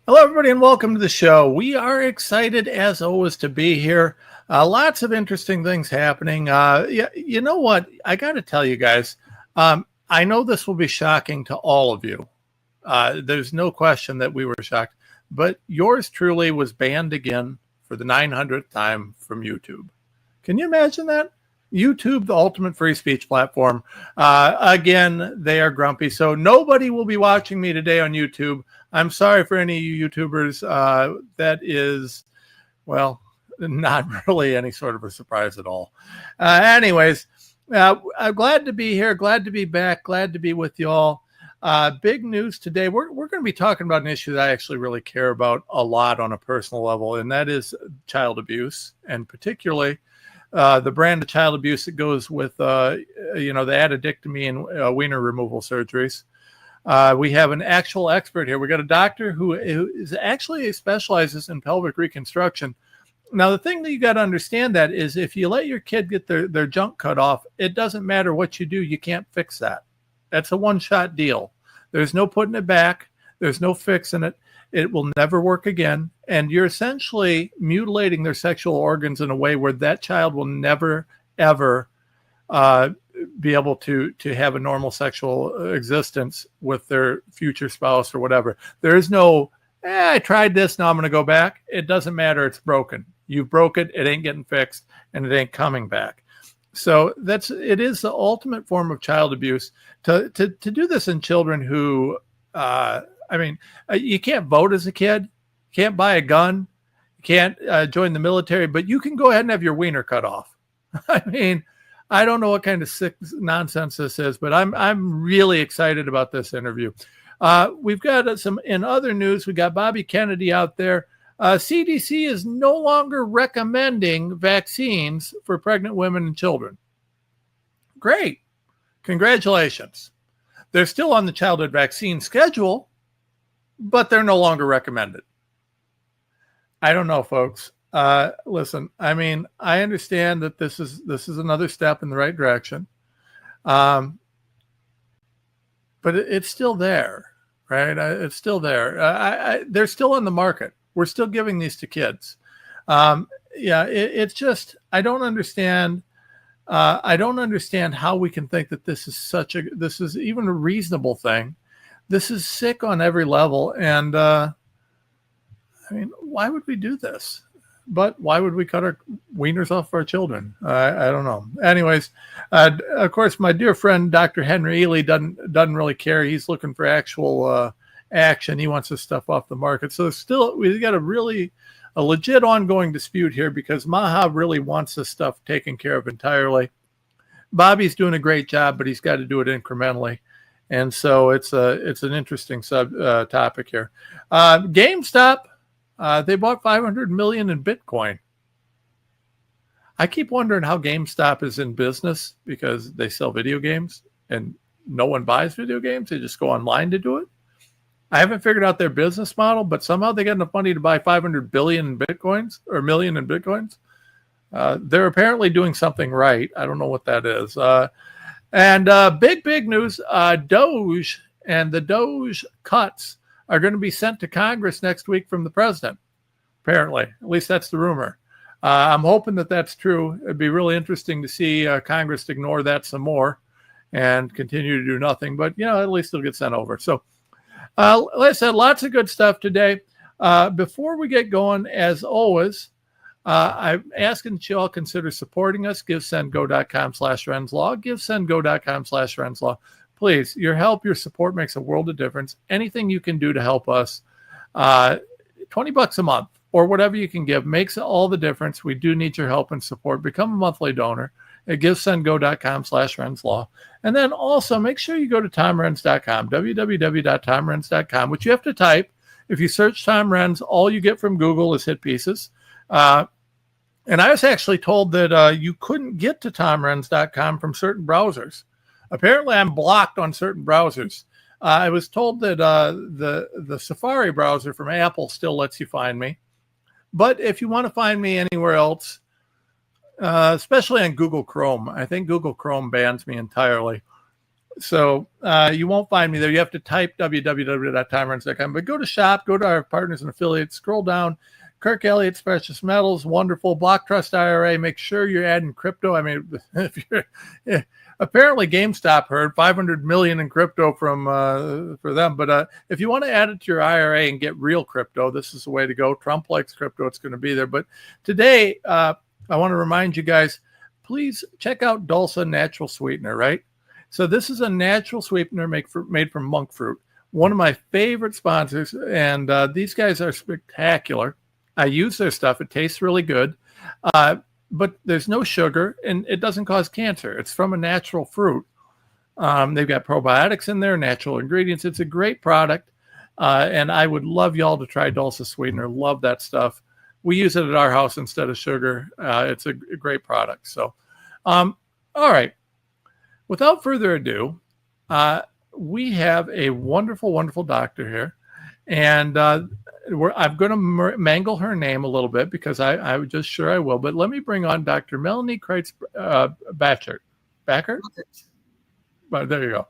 Hello, everybody, and welcome to the show. We are excited, as always, to be here. Lots of interesting things happening. Yeah, you know what? I got to tell you guys, I know this will be shocking to all of you. There's no question that we were shocked, but yours truly was banned again for the 900th time from YouTube. Can you imagine that? YouTube, the ultimate free speech platform. Again, they are grumpy. So nobody will be watching me today on YouTube. I'm sorry for any YouTubers. That is, well, not really any sort of a surprise at all. Anyways, I'm glad to be here. Glad to be back. Glad to be with you all. Big news today. We're going to be talking about an issue that I actually really care about a lot on a personal level, and that is child abuse, and particularly the brand of child abuse that goes with, the addictomy and wiener removal surgeries. We have an actual expert here. We got a doctor who is actually specializes in pelvic reconstruction. Now, the thing that you got to understand that is if you let your kid get their junk cut off, it doesn't matter what you do. You can't fix that. That's a one-shot deal. There's no putting it back. There's no fixing it. It will never work again. And you're essentially mutilating their sexual organs in a way where that child will never, ever be able to have a normal sexual existence with their future spouse or whatever. There is no, I tried this, now I'm going to go back. It doesn't matter. It's broken. You broke it. It ain't getting fixed, and it ain't coming back. So it is the ultimate form of child abuse to do this in children who, you can't vote as a kid, can't buy a gun, can't join the military, but you can go ahead and have your wiener cut off. I mean, I don't know what kind of sick nonsense this is, but I'm really excited about this interview. We've got some in other news. We got Bobby Kennedy out there. CDC is no longer recommending vaccines for pregnant women and children. Great. Congratulations. They're still on the childhood vaccine schedule, but they're no longer recommended. I don't know, folks. Listen, I mean, I understand that this is another step in the right direction. But it's still there, right? It's still there. They're still on the market. We're still giving these to kids. It's just, I don't understand. I don't understand how we can think that this is even a reasonable thing. This is sick on every level. And, why would we do this? But why would we cut our wieners off for our children? I don't know. Anyways, of course, my dear friend, Dr. Henry Ely doesn't really care. He's looking for actual action. He wants this stuff off the market. So we've got a legit ongoing dispute here because Maha really wants this stuff taken care of entirely. Bobby's doing a great job, but he's got to do it incrementally. And so it's an interesting topic here. GameStop, they bought 500 million in Bitcoin. I keep wondering how GameStop is in business because they sell video games and no one buys video games. They just go online to do it. I haven't figured out their business model, but somehow they got enough money to buy 500 billion in Bitcoins or million in Bitcoins. They're apparently doing something right. I don't know what that is. Big news, Doge and the Doge cuts are going to be sent to Congress next week from the president, apparently. At least that's the rumor. I'm hoping that that's true. It'd be really interesting to see Congress ignore that some more and continue to do nothing. But, at least it'll get sent over. So, like I said, lots of good stuff today. Before we get going, as always, I'm asking that you all consider supporting us. GiveSendGo.com/Renslaw. GiveSendGo.com/Renslaw. Please, your help, your support makes a world of difference. Anything you can do to help us, $20 a month or whatever you can give makes all the difference. We do need your help and support. Become a monthly donor at GiveSendGo.com/Renslaw. And then also make sure you go to TomRenz.com, www.TomRenz.com, which you have to type. If you search Tom Renz, all you get from Google is hit pieces. And I was actually told that you couldn't get to TomRenz.com from certain browsers. Apparently, I'm blocked on certain browsers. I was told that the Safari browser from Apple still lets you find me. But if you want to find me anywhere else, especially on Google Chrome, I think Google Chrome bans me entirely. So you won't find me there. You have to type www.timeruns.com. But go to shop, go to our partners and affiliates, scroll down. Kirk Elliott's Precious Metals, wonderful. Block Trust IRA. Make sure you're adding crypto. I mean, if you're apparently GameStop heard 500 million in crypto from for them. But if you want to add it to your IRA and get real crypto, this is the way to go. Trump likes crypto; it's going to be there. But today, I want to remind you guys, please check out Dulsa Natural Sweetener. Right. So this is a natural sweetener made from monk fruit. One of my favorite sponsors, and these guys are spectacular. I use their stuff. It tastes really good, but there's no sugar, and it doesn't cause cancer. It's from a natural fruit. They've got probiotics in there, natural ingredients. It's a great product, and I would love y'all to try Dulce Sweetener. Love that stuff. We use it at our house instead of sugar. It's a great product. So, all right. Without further ado, we have a wonderful, wonderful doctor here, and I'm going to mangle her name a little bit because I'm just sure I will. But let me bring on Dr. Melanie Kreitz Bachert. But there you go.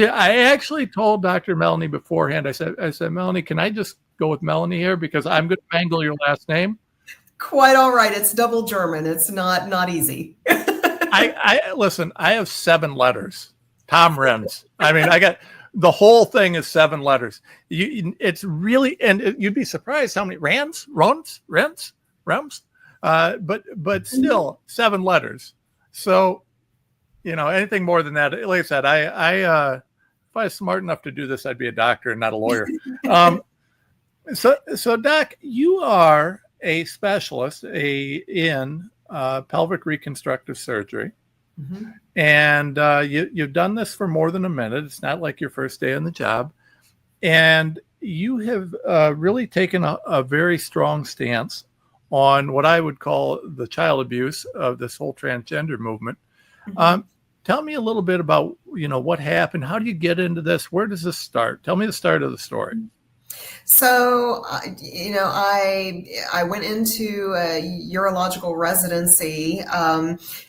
I actually told Dr. Melanie beforehand. I said, Melanie, can I just go with Melanie here because I'm going to mangle your last name? Quite all right. It's double German. It's not easy. I listen. I have 7 letters. Tom Renz. I mean, I got. The whole thing is 7 letters. It's really, and you'd be surprised how many Rams, but still 7 letters. So, anything more than that, like I said, if I was smart enough to do this, I'd be a doctor and not a lawyer. So Doc, you are a specialist in pelvic reconstructive surgery. Mm-hmm. And you've done this for more than a minute. It's not like your first day on the job. And you have really taken a very strong stance on what I would call the child abuse of this whole transgender movement. Mm-hmm. Tell me a little bit about, what happened. How do you get into this? Where does this start? Tell me the start of the story. So, I went into a urological residency.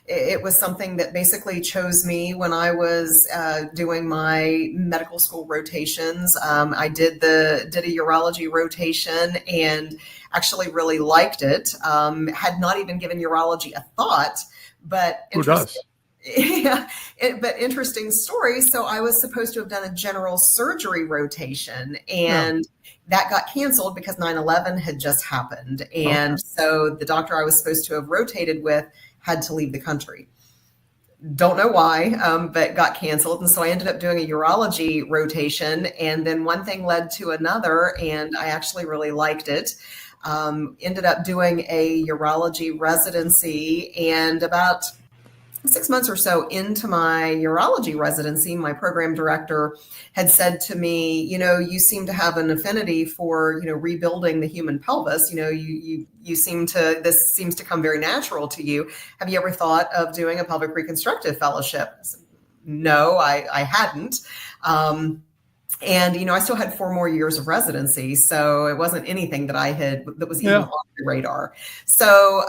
It was something that basically chose me when I was doing my medical school rotations. I did a urology rotation and actually really liked it. Had not even given urology a thought, but who does? Yeah, but interesting story. So I was supposed to have done a general surgery rotation, and that got canceled because 9/11 had just happened. And so the doctor I was supposed to have rotated with had to leave the country. Don't know why, but got canceled. And so I ended up doing a urology rotation, and then one thing led to another, and I actually really liked it. Ended up doing a urology residency, and about 6 months or so into my urology residency, my program director had said to me, you seem to have an affinity for, rebuilding the human pelvis. This seems to come very natural to you. Have you ever thought of doing a pelvic reconstructive fellowship? I said, no, I hadn't. And, I still had 4 more years of residency. So it wasn't anything that was even on the radar. So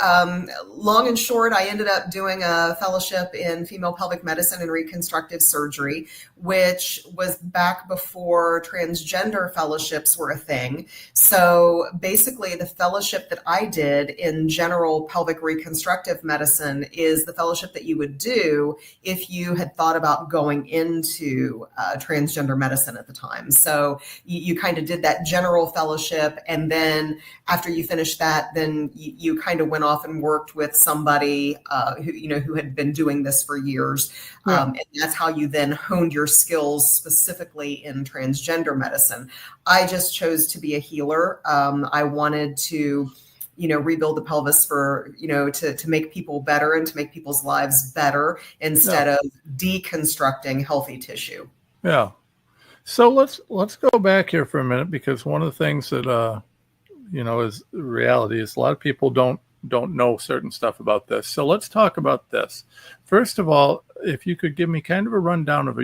long and short, I ended up doing a fellowship in female pelvic medicine and reconstructive surgery, which was back before transgender fellowships were a thing. So basically the fellowship that I did in general pelvic reconstructive medicine is the fellowship that you would do if you had thought about going into transgender medicine at the time. So you kind of did that general fellowship, and then after you finished that, then you kind of went off and worked with somebody who had been doing this for years, and that's how you then honed your skills specifically in transgender medicine. I just chose to be a healer. I wanted to rebuild the pelvis for, to make people better and to make people's lives better instead of deconstructing healthy tissue. Yeah. So let's go back here for a minute, because one of the things that is reality is a lot of people don't know certain stuff about this. So let's talk about this. First of all, if you could give me kind of a rundown of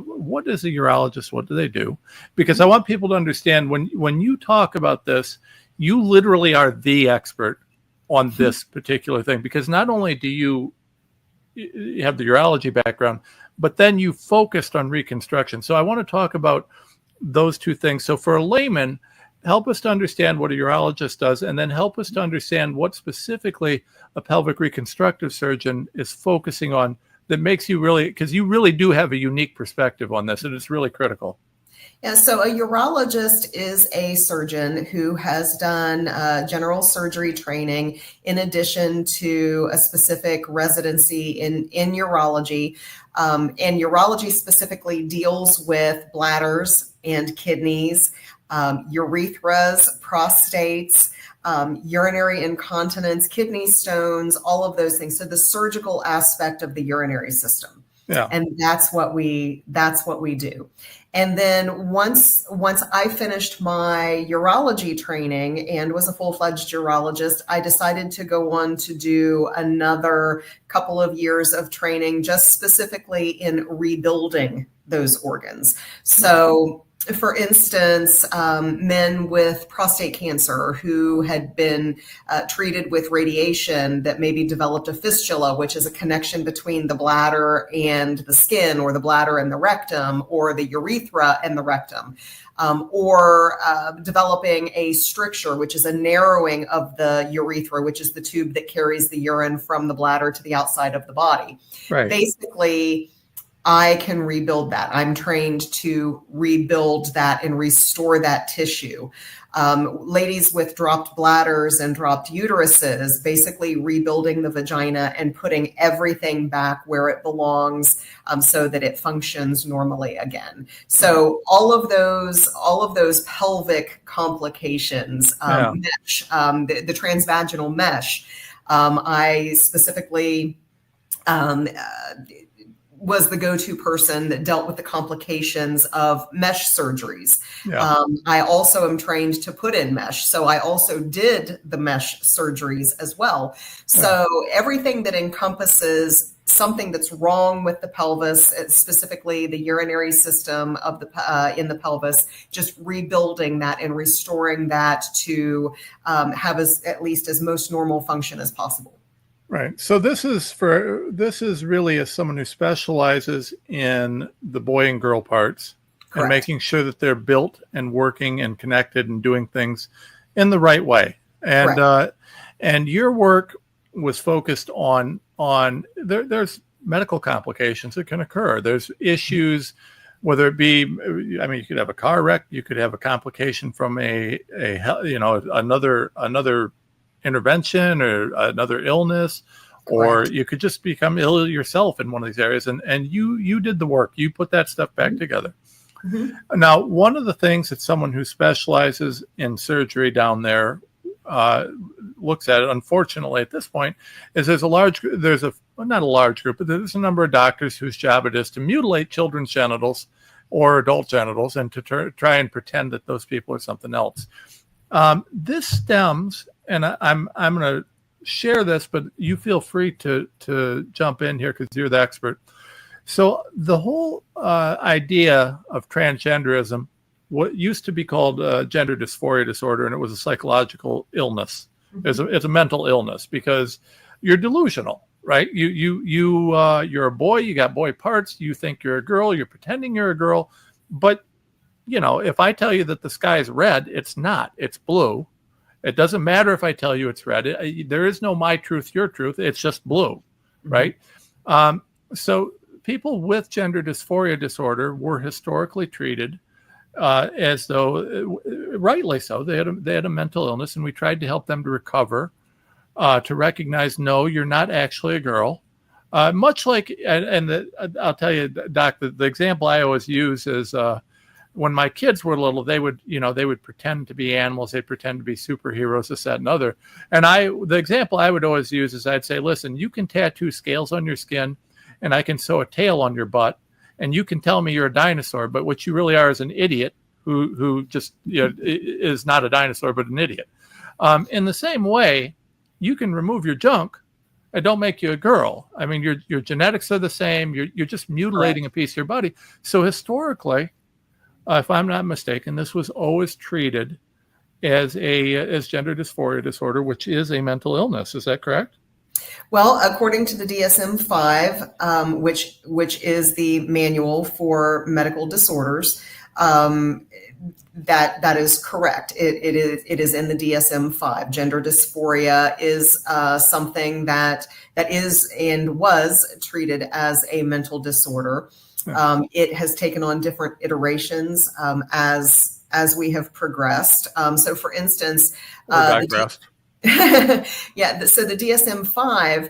what is a urologist? What do they do? Because I want people to understand when you talk about this, you literally are the expert on this particular thing, because not only do you you have the urology background, but then you focused on reconstruction. So I want to talk about those two things. So for a layman, help us to understand what a urologist does, and then help us to understand what specifically a pelvic reconstructive surgeon is focusing on that makes you really, because you really do have a unique perspective on this, and it's really critical. Yeah, so a urologist is a surgeon who has done general surgery training in addition to a specific residency in urology. And urology specifically deals with bladders and kidneys, urethras, prostates, urinary incontinence, kidney stones, all of those things. So the surgical aspect of the urinary system. Yeah. And that's what we do. And then once I finished my urology training and was a full-fledged urologist, I decided to go on to do another couple of years of training just specifically in rebuilding those organs. So for instance, men with prostate cancer who had been treated with radiation that maybe developed a fistula, which is a connection between the bladder and the skin, or the bladder and the rectum, or the urethra and the rectum, or developing a stricture, which is a narrowing of the urethra, which is the tube that carries the urine from the bladder to the outside of the body. Right. Basically, I can rebuild that. I'm trained to rebuild that and restore that tissue. Ladies with dropped bladders and dropped uteruses, basically rebuilding the vagina and putting everything back where it belongs, so that it functions normally again. So all of those pelvic complications, mesh, the transvaginal mesh, I specifically was the go-to person that dealt with the complications of mesh surgeries. Yeah. I also am trained to put in mesh. So I also did the mesh surgeries as well. So everything that encompasses something that's wrong with the pelvis, specifically the urinary system of the in the pelvis, just rebuilding that and restoring that to have at least as most normal function as possible. Right. So this is really as someone who specializes in the boy and girl parts. Correct. And making sure that they're built and working and connected and doing things in the right way. And and your work was focused on there's medical complications that can occur. There's issues, whether it be, I mean, you could have a car wreck, you could have a complication from another intervention or another illness, or you could just become ill yourself in one of these areas. And you did the work. You put that stuff back together. Mm-hmm. Now, one of the things that someone who specializes in surgery down there looks at it, unfortunately, at this point, is not a large group, but there's a number of doctors whose job it is to mutilate children's genitals or adult genitals and to try and pretend that those people are something else. This stems, and I'm going to share this, but you feel free to jump in here because you're the expert. So the whole idea of transgenderism, what used to be called gender dysphoria disorder, and it was a psychological illness. Mm-hmm. It's a mental illness because you're delusional, right? You're a boy, you got boy parts, you think you're a girl, you're pretending you're a girl, but if I tell you that the sky is red, it's not, it's blue. It doesn't matter if I tell you it's red. There is no my truth, your truth. It's just blue, right? Mm-hmm. So people with gender dysphoria disorder were historically treated as though, rightly so, they had a mental illness, and we tried to help them to recover, to recognize, no, you're not actually a girl. Much like, I'll tell you, Doc, the example I always use is when my kids were little, they would pretend to be animals, they'd pretend to be superheroes, this, that, and other. And the example I would always use is I'd say, listen, you can tattoo scales on your skin, and I can sew a tail on your butt, and you can tell me you're a dinosaur, but what you really are is an idiot who just is not a dinosaur, but an idiot. In the same way, you can remove your junk and don't make you a girl. I mean, your genetics are the same. You're just mutilating a piece of your body. So historically, if I'm not mistaken, this was always treated as gender dysphoria disorder, which is a mental illness. Is that correct? Well, according to the DSM-5, which is the manual for medical disorders, that is correct. It is in the DSM-5. Gender dysphoria is something that is and was treated as a mental disorder. It has taken on different iterations as we have progressed. So, for instance, so the DSM-5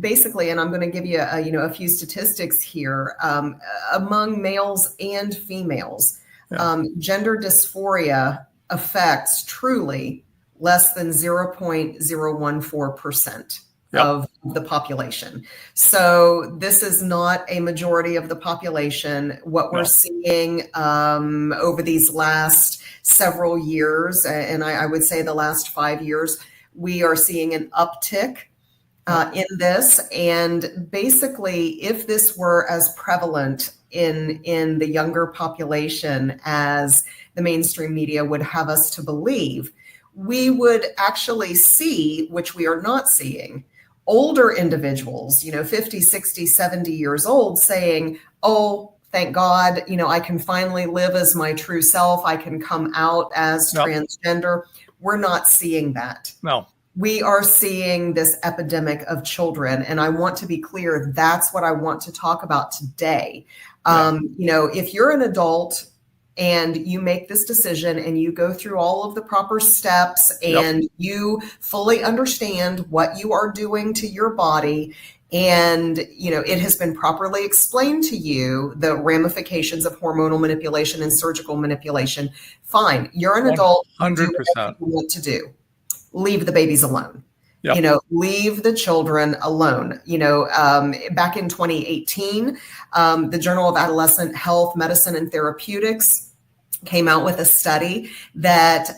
basically, and I'm going to give you a few statistics here, among males and females, gender dysphoria affects truly less than 0.014% of the population. So this is not a majority of the population. What we're seeing over these last several years, and I would say the last 5 years, we are seeing an uptick in this. And basically, if this were as prevalent in the younger population as the mainstream media would have us to believe, we would actually see, which we are not seeing, older individuals, 50, 60, 70 years old saying, oh, thank God, I can finally live as my true self. I can come out as transgender. We're not seeing that. No. We are seeing this epidemic of children. And I want to be clear, that's what I want to talk about today. If you're an adult and you make this decision and you go through all of the proper steps and you fully understand what you are doing to your body, and it has been properly explained to you, the ramifications of hormonal manipulation and surgical manipulation, fine, you're an adult. 100%. Do what you want to do. Leave the babies alone. Leave the children alone. Back in 2018, the Journal of Adolescent Health, Medicine, and Therapeutics came out with a study that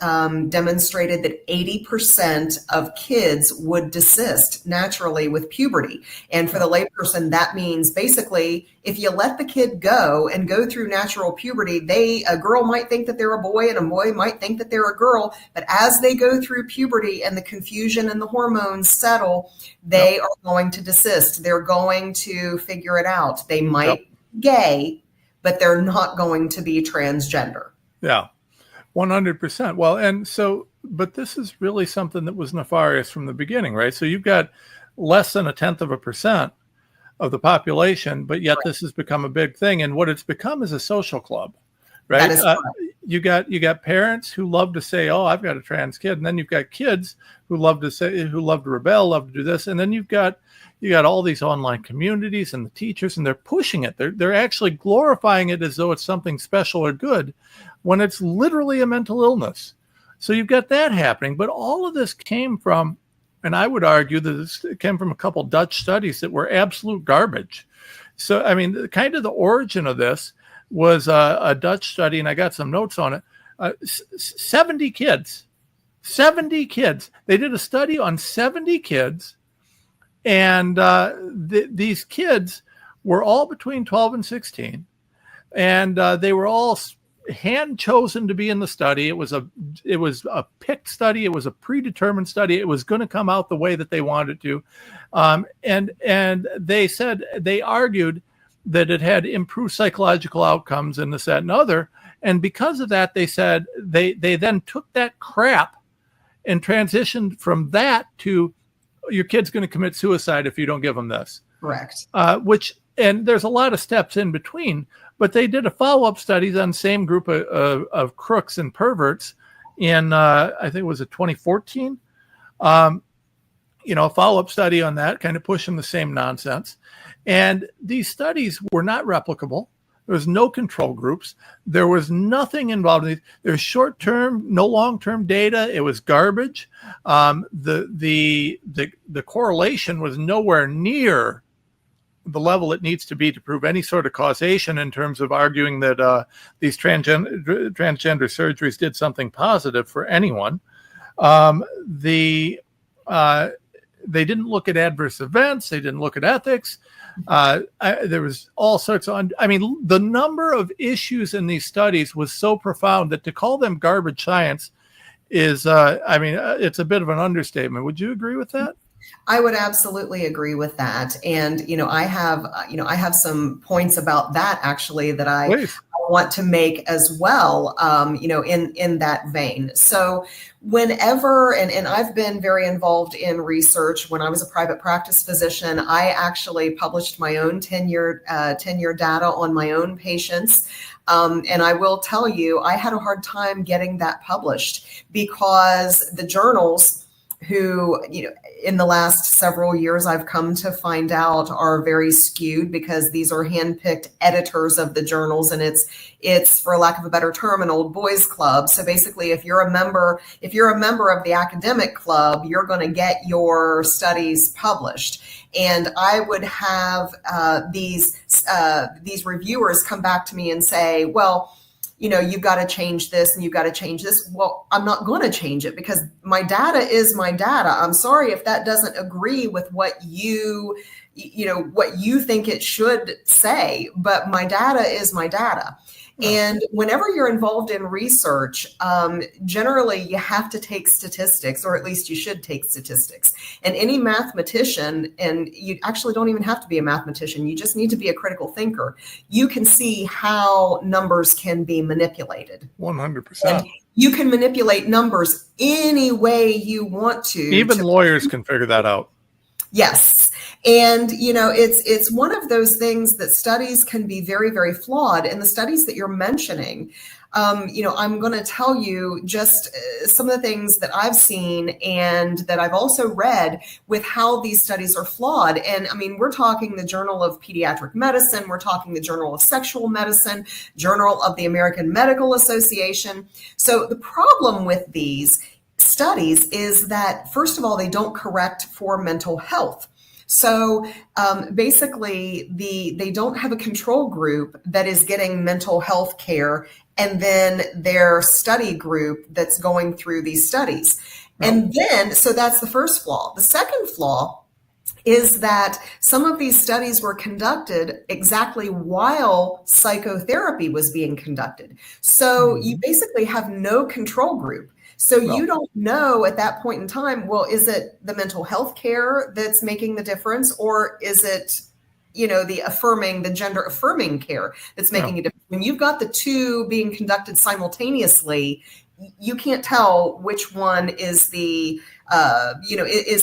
demonstrated that 80% of kids would desist naturally with puberty. And for the layperson, that means basically if you let the kid go and go through natural puberty, a girl might think that they're a boy and a boy might think that they're a girl. But as they go through puberty and the confusion and the hormones settle, they are going to desist. They're going to figure it out. They might be gay, but they're not going to be transgender. Yeah, 100%. Well, but this is really something that was nefarious from the beginning, right? So you've got less than 0.1% of the population, but yet this has become a big thing. And what it's become is a social club, right? That is you got parents who love to say, "Oh, I've got a trans kid," and then you've got kids who love to rebel, love to do this, and then you got all these online communities and the teachers, and they're pushing it. They're actually glorifying it as though it's something special or good, when it's literally a mental illness. So you've got that happening. But all of this came from, and I would argue that it came from a couple Dutch studies that were absolute garbage. So, I mean, kind of the origin of this was a Dutch study, and I got some notes on it. 70 kids. They did a study on 70 kids, and these kids were all between 12 and 16, and they were all hand chosen to be in the study. It was a picked study. It was a predetermined study. It was going to come out the way that they wanted it to. And they argued that it had improved psychological outcomes and this, that, and other. And because of that, they said they then took that crap and transitioned from that to, your kid's going to commit suicide if you don't give them this. Correct. And there's a lot of steps in between. But they did a follow-up studies on the same group of crooks and perverts in, I think it was 2014. A follow-up study on that, kind of pushing the same nonsense. And these studies were not replicable. There was no control groups. There was nothing involved in these. There's short-term, no long-term data. It was garbage. The correlation was nowhere near the level it needs to be to prove any sort of causation in terms of arguing that these transgender surgeries did something positive for anyone. They didn't look at adverse events. They didn't look at ethics. There was all sorts of, the number of issues in these studies was so profound that to call them garbage science is, it's a bit of an understatement. Would you agree with that? I would absolutely agree with that. And, I have some points about that actually that I Please. want to make as well, in that vein. So whenever, and I've been very involved in research. When I was a private practice physician, I actually published my own 10-year data on my own patients. And I will tell you, I had a hard time getting that published because the journals who, in the last several years, I've come to find out are very skewed because these are handpicked editors of the journals. And it's, for lack of a better term, an old boys club. So basically, if you're a member of the academic club, you're going to get your studies published. And I would have these reviewers come back to me and say, well, you've got to change this and you've got to change this. Well, I'm not going to change it because my data is my data. I'm sorry if that doesn't agree with what you think it should say, but my data is my data. And whenever you're involved in research, generally you have to take statistics, or at least you should take statistics. And any mathematician, and you actually don't even have to be a mathematician, you just need to be a critical thinker. You can see how numbers can be manipulated. 100%. And you can manipulate numbers any way you want to. Even lawyers can figure that out. Yes. And, it's one of those things that studies can be very, very flawed. And the studies that you're mentioning, I'm going to tell you just some of the things that I've seen and that I've also read with how these studies are flawed. And I mean, we're talking the Journal of Pediatric Medicine, we're talking the Journal of Sexual Medicine, Journal of the American Medical Association. So the problem with these studies is that, first of all, they don't correct for mental health. So basically, they don't have a control group that is getting mental health care, and then their study group that's going through these studies. And then, so that's the first flaw. The second flaw is that some of these studies were conducted exactly while psychotherapy was being conducted. So you basically have no control group. So you don't know at that point in time, well, is it the mental health care that's making the difference, or is it, the gender affirming care that's making a difference? When you've got the two being conducted simultaneously, you can't tell which one is is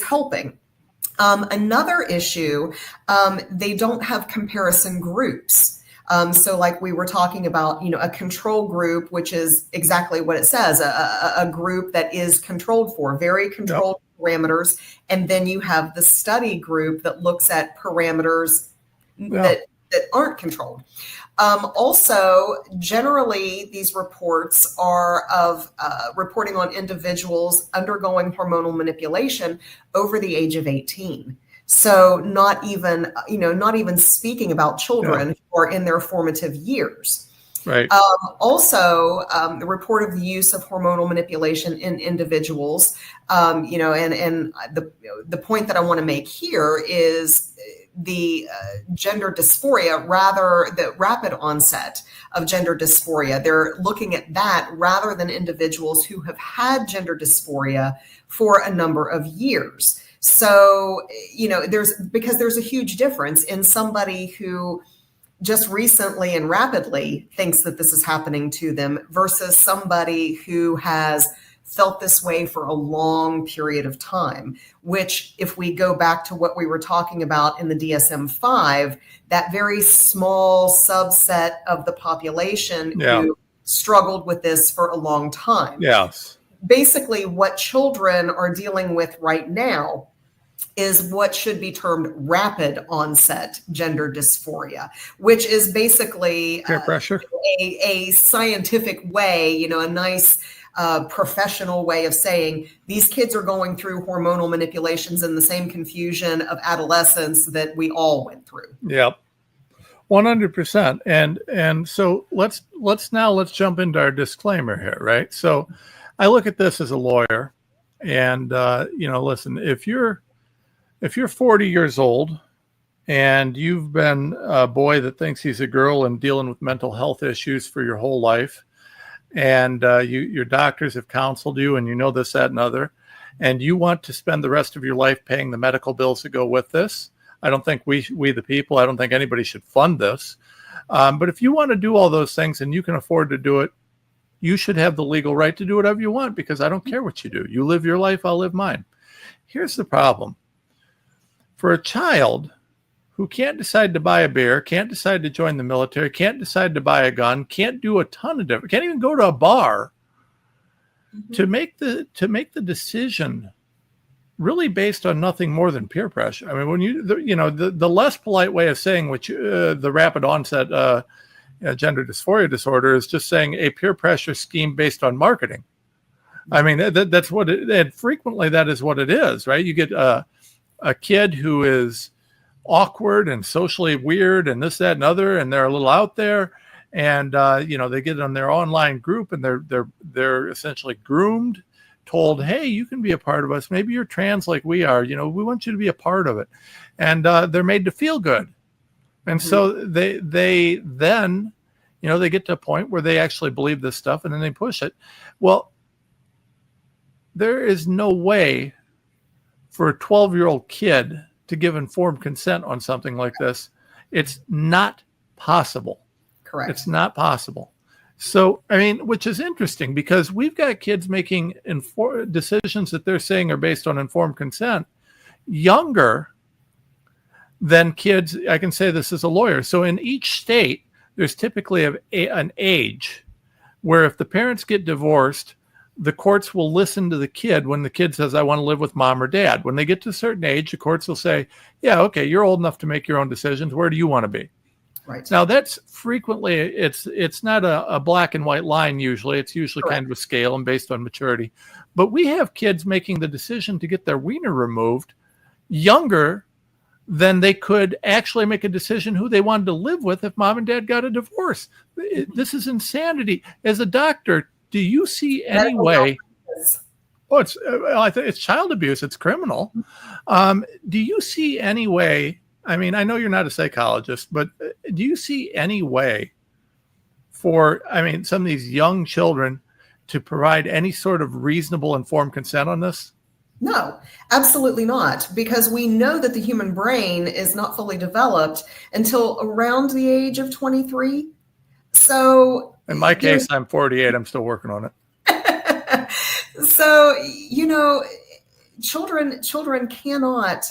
helping. Another issue, they don't have comparison groups. So like we were talking about, a control group, which is exactly what it says, a group that is controlled for very controlled parameters. And then you have the study group that looks at parameters that aren't controlled. Also, generally, these reports are of reporting on individuals undergoing hormonal manipulation over the age of 18. So not even speaking about children who are in their formative years. Right. Also, the report of the use of hormonal manipulation in individuals, and the point that I want to make here is the gender dysphoria, rather the rapid onset of gender dysphoria. They're looking at that rather than individuals who have had gender dysphoria for a number of years. So, there's a huge difference in somebody who just recently and rapidly thinks that this is happening to them versus somebody who has felt this way for a long period of time, which, if we go back to what we were talking about in the DSM-5, that very small subset of the population who struggled with this for a long time. Yes. Basically, what children are dealing with right now is what should be termed rapid onset gender dysphoria, which is basically peer pressure. A scientific way, a nice professional way of saying these kids are going through hormonal manipulations and the same confusion of adolescence that we all went through. Yep. 100%. And so let's jump into our disclaimer here, right? So I look at this as a lawyer, and listen, if you're 40 years old and you've been a boy that thinks he's a girl and dealing with mental health issues for your whole life, and your doctors have counseled you, and this, that, and other, and you want to spend the rest of your life paying the medical bills that go with this, I don't think we the people, I don't think anybody should fund this. But if you want to do all those things and you can afford to do it, you should have the legal right to do whatever you want, because I don't care what you do. You live your life, I'll live mine. Here's the problem. For a child who can't decide to buy a beer, can't decide to join the military, can't decide to buy a gun, can't do a ton of different, can't even go to a bar, to make the decision really based on nothing more than peer pressure. I mean, when the less polite way of saying the rapid onset gender dysphoria disorder is just saying a peer pressure scheme based on marketing. I mean, that's what and frequently that is what it is, right? You get a kid who is awkward and socially weird and this, that, and other, and they're a little out there, and they get on their online group and they're essentially groomed, told, hey, you can be a part of us. Maybe you're trans like we are. We want you to be a part of it, and they're made to feel good, and so they then they get to a point where they actually believe this stuff, and then they push it. Well, there is no way for a 12-year-old kid to give informed consent on something like this. It's not possible. Correct. It's not possible. So, I mean, which is interesting because we've got kids making decisions that they're saying are based on informed consent younger than kids. I can say this as a lawyer. So in each state, there's typically an age where if the parents get divorced, the courts will listen to the kid when the kid says, I want to live with mom or dad. When they get to a certain age, the courts will say, yeah, okay, you're old enough to make your own decisions. Where do you want to be? Right. Now, that's frequently, it's not a black and white line usually. It's usually kind of a scale and based on maturity. But we have kids making the decision to get their wiener removed younger than they could actually make a decision who they wanted to live with if mom and dad got a divorce. This is insanity. As a doctor, do you see any way? Oh, I think it's child abuse. It's criminal. Do you see any way? I mean, I know you're not a psychologist, but do you see any way for, some of these young children to provide any sort of reasonable informed consent on this? No, absolutely not, because we know that the human brain is not fully developed until around the age of 23. So in my case, I'm 48. I'm still working on it. So, children cannot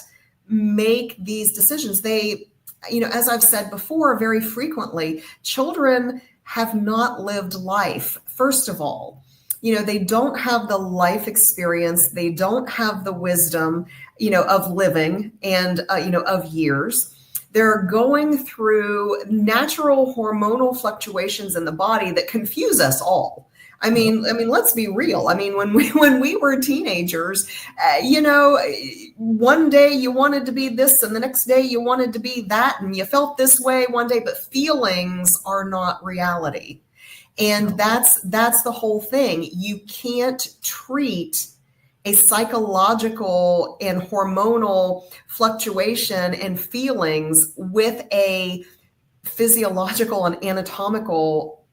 make these decisions. They, as I've said before, very frequently, children have not lived life. First of all, they don't have the life experience. They don't have the wisdom, of living and, of years. They're going through natural hormonal fluctuations in the body that confuse us all. I mean, let's be real. I mean, when we were teenagers, one day you wanted to be this and the next day you wanted to be that, and you felt this way one day, but feelings are not reality. And that's the whole thing. You can't treat a psychological and hormonal fluctuation and feelings with a physiological and anatomical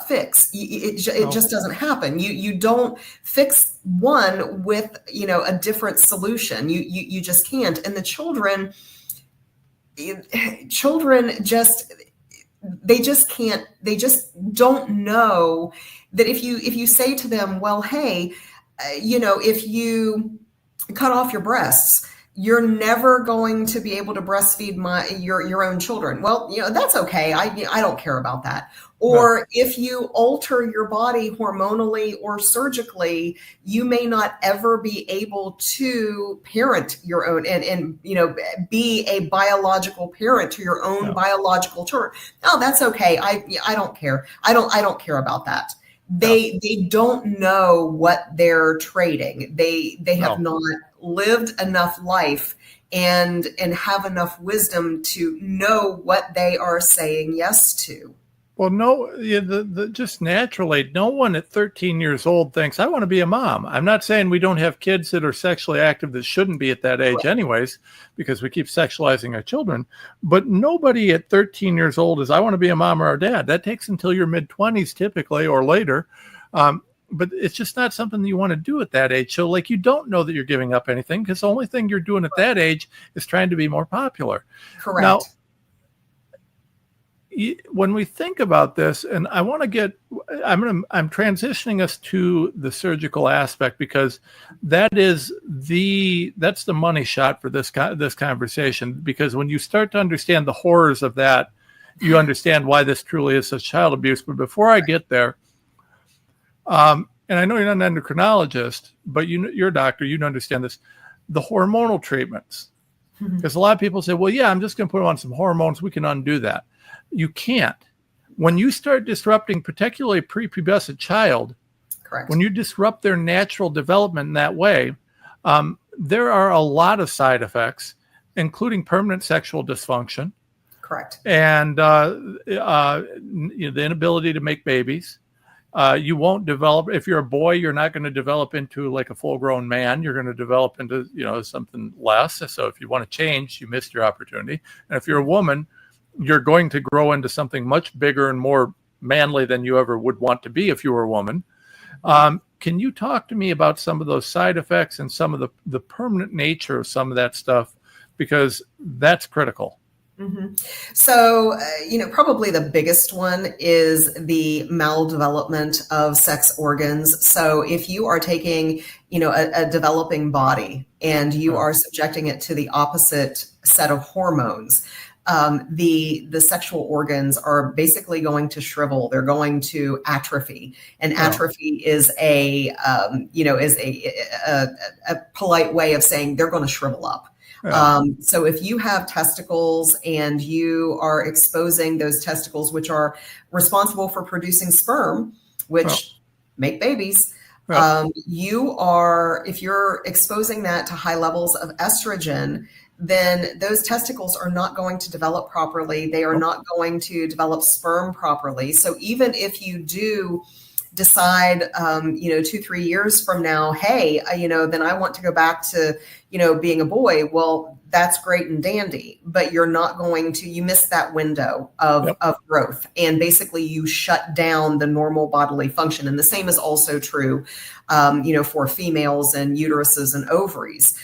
fix. It just doesn't happen. You don't fix one with a different solution. You just can't. And the children just can't. They just don't know that if you say to them, well, hey, if you cut off your breasts, you're never going to be able to breastfeed your own children. Well, that's okay. I don't care about that. Or right. If you alter your body hormonally or surgically, you may not ever be able to parent your own and be a biological parent to your own biological children. No, that's okay. I don't care. I don't care about that. They don't know what they're trading. They have not lived enough life and have enough wisdom to know what they are saying yes to. Well, no, just naturally, no one at 13 years old thinks, I want to be a mom. I'm not saying we don't have kids that are sexually active that shouldn't be at that age anyways, because we keep sexualizing our children. But nobody at 13 years old is, I want to be a mom or a dad. That takes until your mid-20s typically or later. but it's just not something you want to do at that age. So like, you don't know that you're giving up anything, because the only thing you're doing at that age is trying to be more popular. Correct. Now, when we think about this, and I'm transitioning us to the surgical aspect, because that's the money shot for this conversation. Because when you start to understand the horrors of that, you understand why this truly is such child abuse. But before I get there, and I know you're not an endocrinologist, but you're a doctor, you understand this, the hormonal treatments. Because a lot of people say, well, yeah, I'm just going to put them on some hormones, we can undo that. You can't. When you start disrupting, particularly a prepubescent child, correct, when you disrupt their natural development in that way, there are a lot of side effects, including permanent sexual dysfunction. Correct. And the inability to make babies. You won't develop. If you're a boy, you're not going to develop into like a full-grown man. You're going to develop into, something less. So if you want to change, you missed your opportunity. And if you're a woman, you're going to grow into something much bigger and more manly than you ever would want to be if you were a woman. Can you talk to me about some of those side effects and some of the permanent nature of some of that stuff? Because that's critical. Mm-hmm. So, probably the biggest one is the maldevelopment of sex organs. So if you are taking, a developing body and you are subjecting it to the opposite set of hormones, the sexual organs are basically going to shrivel. They're going to atrophy, and atrophy is a polite way of saying they're going to shrivel up. So if you have testicles and you are exposing those testicles, which are responsible for producing sperm, which make babies, if you're exposing that to high levels of estrogen, then those testicles are not going to develop properly. They are not going to develop sperm properly. So even if you do decide, 2-3 years from now, hey, then I want to go back to, being a boy. Well, that's great and dandy, but you're not going to, you miss that window of growth. And basically you shut down the normal bodily function. And the same is also true, for females and uteruses and ovaries.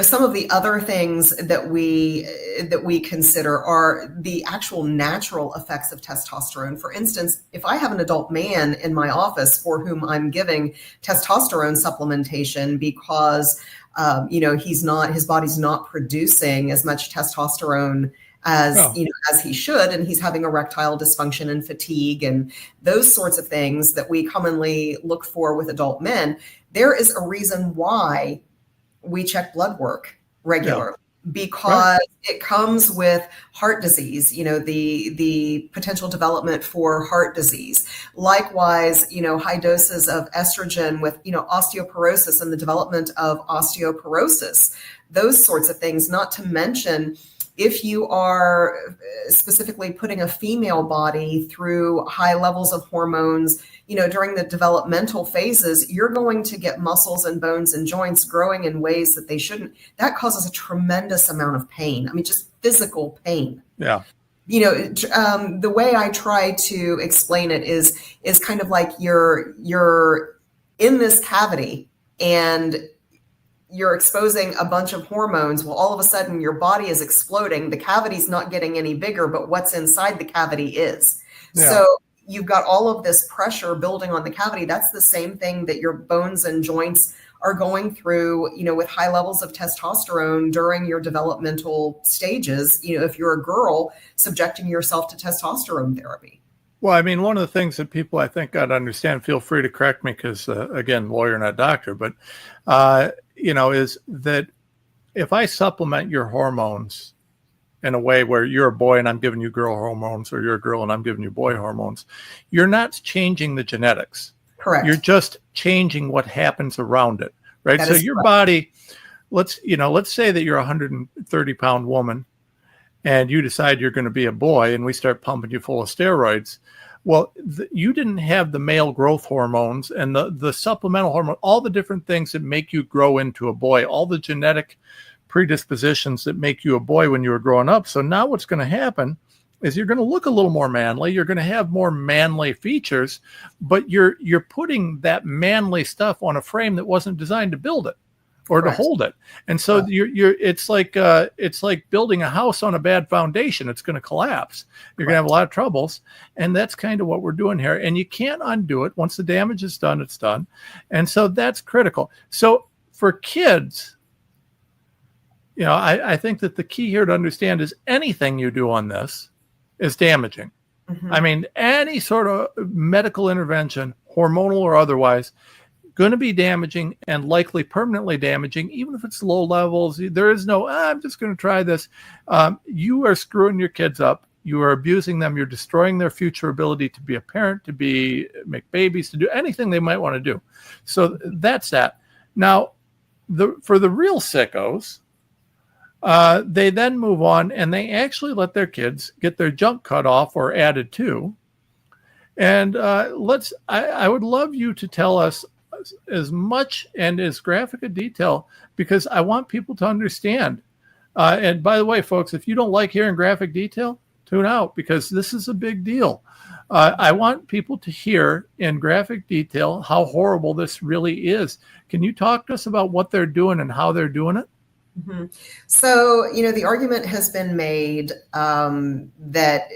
Some of the other things that we consider are the actual natural effects of testosterone. For instance, if I have an adult man in my office for whom I'm giving testosterone supplementation because, his body's not producing as much testosterone as he should, and he's having erectile dysfunction and fatigue and those sorts of things that we commonly look for with adult men, there is a reason why we check blood work regularly, because it comes with heart disease, the potential development for heart disease. Likewise, high doses of estrogen with, osteoporosis and the development of osteoporosis, those sorts of things, not to mention if you are specifically putting a female body through high levels of hormones, during the developmental phases, you're going to get muscles and bones and joints growing in ways that they shouldn't. That causes a tremendous amount of pain. I mean, just physical pain. Yeah. The way I try to explain it is kind of like you're in this cavity and you're exposing a bunch of hormones. Well, all of a sudden your body is exploding. The cavity's not getting any bigger, but what's inside the cavity is. Yeah. So you've got all of this pressure building on the cavity. That's the same thing that your bones and joints are going through, with high levels of testosterone during your developmental stages. If you're a girl, subjecting yourself to testosterone therapy. Well, I mean, one of the things that people, I think, got to understand, feel free to correct me because, again, lawyer, not doctor, but, is that if I supplement your hormones in a way where you're a boy and I'm giving you girl hormones, or you're a girl and I'm giving you boy hormones, you're not changing the genetics. Correct. You're just changing what happens around it, right? So your body, let's say that you're a 130-pound woman and you decide you're going to be a boy and we start pumping you full of steroids. Well, you didn't have the male growth hormones and the supplemental hormone, all the different things that make you grow into a boy, all the genetic predispositions that make you a boy when you were growing up. So now what's going to happen is you're going to look a little more manly. You're going to have more manly features, but you're putting that manly stuff on a frame that wasn't designed to build it or to hold it. And so it's like building a house on a bad foundation. It's going to collapse. You're going to have a lot of troubles. And that's kind of what we're doing here. And you can't undo it. Once the damage is done, it's done. And so that's critical. So for kids, I think that the key here to understand is anything you do on this is damaging. I mean, any sort of medical intervention, hormonal or otherwise, going to be damaging and likely permanently damaging, even if it's low levels. There is no, I'm just going to try this. You are screwing your kids up. You are abusing them. You're destroying their future ability to be a parent, to make babies, to do anything they might want to do. So that's that. Now, for the real sickos, they then move on and they actually let their kids get their junk cut off or added to. And I would love you to tell us as much and as graphic a detail, because I want people to understand. And by the way, folks, if you don't like hearing graphic detail, tune out, because this is a big deal. I want people to hear in graphic detail how horrible this really is. Can you talk to us about what they're doing and how they're doing it? Mm-hmm. So, the argument has been made that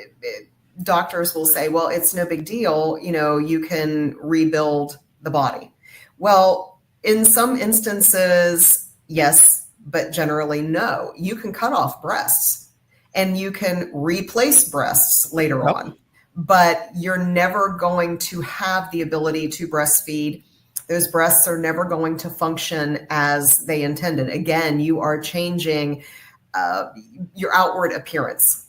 doctors will say, well, it's no big deal. You can rebuild the body. Well, in some instances, yes, but generally no. You can cut off breasts and you can replace breasts later on, but you're never going to have the ability to breastfeed. Those breasts are never going to function as they intended. Again, you are changing your outward appearance.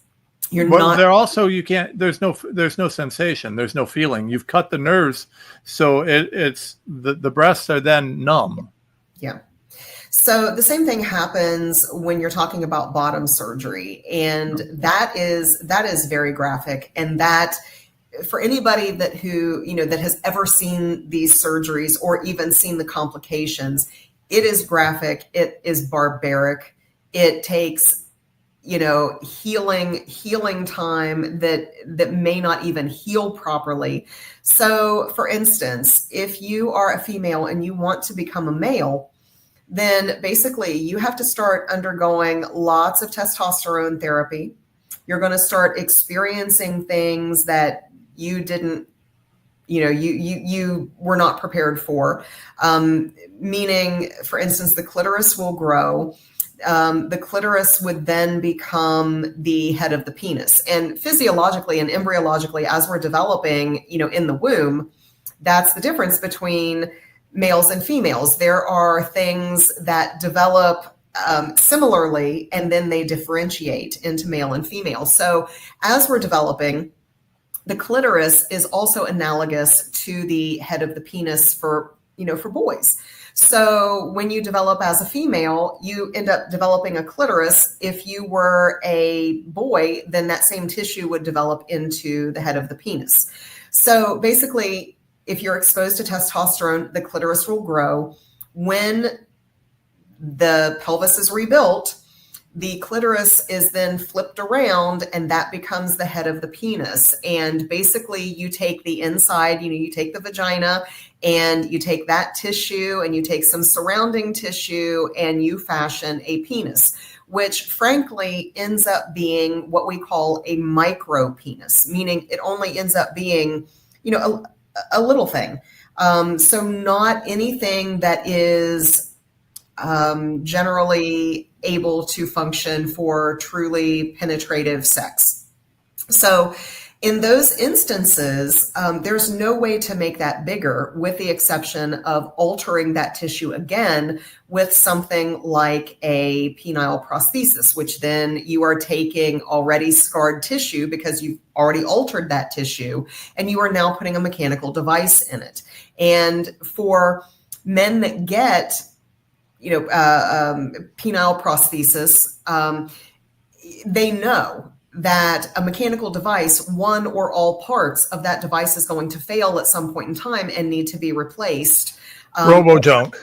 They're also, you can't, there's no sensation. There's no feeling. You've cut the nerves. So it's the breasts are then numb. Yeah. So the same thing happens when you're talking about bottom surgery. And that is very graphic. And that for anybody that has ever seen these surgeries or even seen the complications, it is graphic. It is barbaric. It takes healing time that may not even heal properly. So for instance, if you are a female and you want to become a male, then basically you have to start undergoing lots of testosterone therapy. You're going to start experiencing things that you didn't, you were not prepared for. Meaning, for instance, the clitoris will grow. The clitoris would then become the head of the penis. And physiologically and embryologically, as we're developing, in the womb, that's the difference between males and females. There are things that develop similarly, and then they differentiate into male and female. So as we're developing, the clitoris is also analogous to the head of the penis for boys. So when you develop as a female, you end up developing a clitoris. If you were a boy, then that same tissue would develop into the head of the penis. So basically, if you're exposed to testosterone, the clitoris will grow. When the pelvis is rebuilt, the clitoris is then flipped around and that becomes the head of the penis. And basically you take the inside, you take the vagina and you take that tissue and you take some surrounding tissue and you fashion a penis, which frankly ends up being what we call a micro penis, meaning it only ends up being, a little thing. So not anything that is generally able to function for truly penetrative sex. So in those instances, there's no way to make that bigger with the exception of altering that tissue again with something like a penile prosthesis, which then you are taking already scarred tissue because you've already altered that tissue and you are now putting a mechanical device in it. And for men that get penile prosthesis, they know that a mechanical device, one or all parts of that device is going to fail at some point in time and need to be replaced. Robo junk.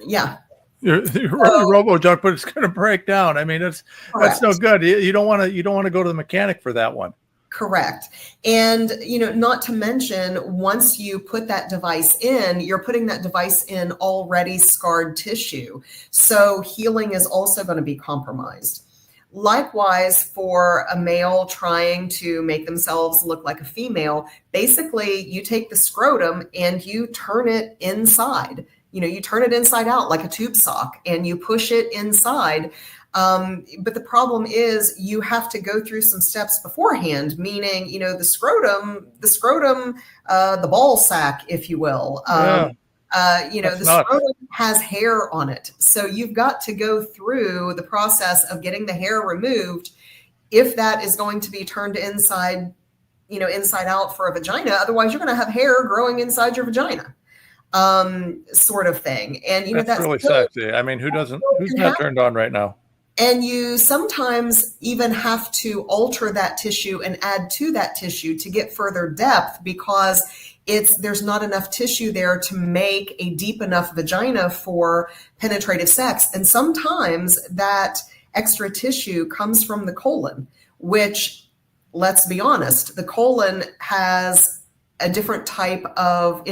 Yeah. You're robo junk, but it's going to break down. I mean, that's no good. You don't want to go to the mechanic for that one. Correct. And, not to mention, once you put that device in, you're putting that device in already scarred tissue. So healing is also going to be compromised. Likewise, for a male trying to make themselves look like a female, basically you take the scrotum and you turn it inside. You turn it inside out like a tube sock and you push it inside. But the problem is you have to go through some steps beforehand, meaning, the scrotum, the ball sack, if you will. The scrotum has hair on it. So you've got to go through the process of getting the hair removed if that is going to be turned inside out for a vagina. Otherwise, you're going to have hair growing inside your vagina. Sort of thing. And that's really sexy. I mean, who's not turned on right now? And you sometimes even have to alter that tissue and add to that tissue to get further depth, because there's not enough tissue there to make a deep enough vagina for penetrative sex. And sometimes that extra tissue comes from the colon, which, let's be honest, the colon has a different type of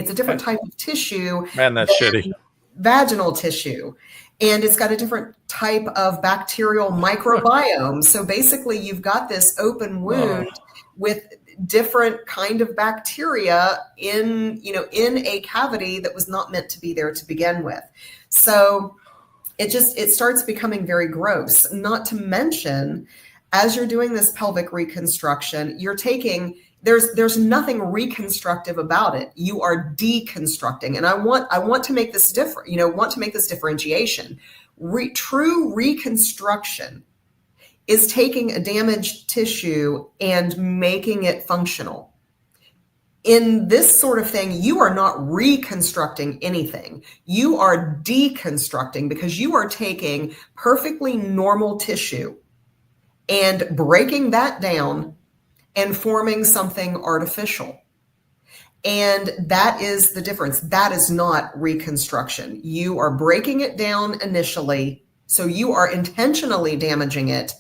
tissue. Man, that's shitty. Vaginal tissue. And it's got a different type of bacterial microbiome. So basically you've got this open wound with different kind of bacteria in a cavity that was not meant to be there to begin with. So it starts becoming very gross. Not to mention, as you're doing this pelvic reconstruction, you're taking, there's nothing reconstructive about it. You are deconstructing. And I want to make this different, want to make this differentiation. True reconstruction is taking a damaged tissue and making it functional. In this sort of thing, you are not reconstructing anything. You are deconstructing, because you are taking perfectly normal tissue and breaking that down and forming something artificial. And that is the difference. That is not reconstruction. You are breaking it down initially, so you are intentionally damaging it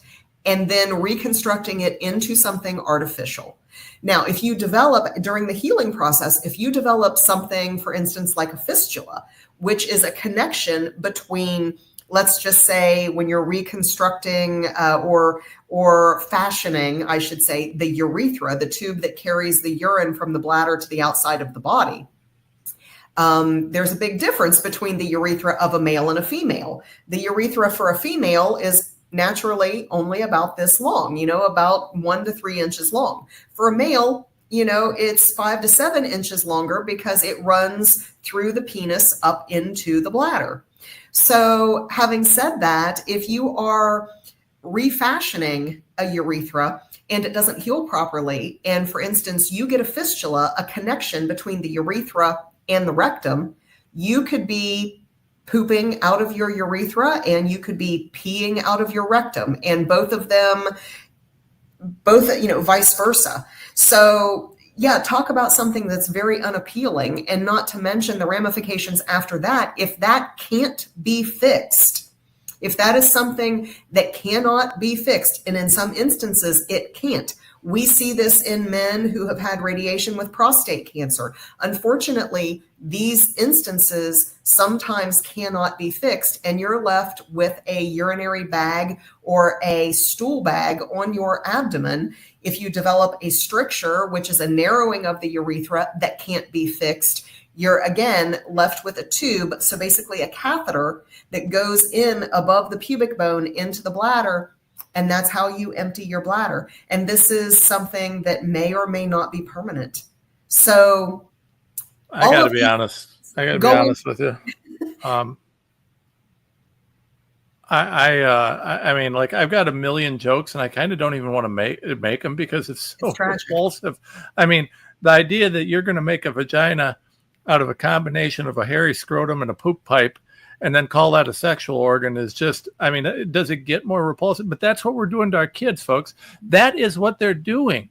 and then reconstructing it into something artificial. Now, if you develop during the healing process, if you develop something, for instance, like a fistula, which is a connection between, let's just say, when you're reconstructing or fashioning, I should say, the urethra, the tube that carries the urine from the bladder to the outside of the body. There's a big difference between the urethra of a male and a female. The urethra for a female is naturally only about this long, about 1 to 3 inches long. For a male, it's 5 to 7 inches longer, because it runs through the penis up into the bladder. So having said that, if you are refashioning a urethra and it doesn't heal properly, and for instance, you get a fistula, a connection between the urethra and the rectum, you could be pooping out of your urethra and you could be peeing out of your rectum, and both vice versa. So yeah, talk about something that's very unappealing, and not to mention the ramifications after that. If that can't be fixed, if that is something that cannot be fixed, and in some instances it can't. We see this in men who have had radiation with prostate cancer. Unfortunately, these instances sometimes cannot be fixed, and you're left with a urinary bag or a stool bag on your abdomen. If you develop a stricture, which is a narrowing of the urethra that can't be fixed, you're again left with a tube, so basically a catheter that goes in above the pubic bone into the bladder, and that's how you empty your bladder. And this is something that may or may not be permanent. So I got to be honest. I got to be honest with you. I mean, like, I've got a million jokes, and I kind of don't even want to make them, because it's so repulsive. I mean, the idea that you're going to make a vagina out of a combination of a hairy scrotum and a poop pipe, and then call that a sexual organ, is just, I mean, does it get more repulsive? But that's what we're doing to our kids, folks. That is what they're doing.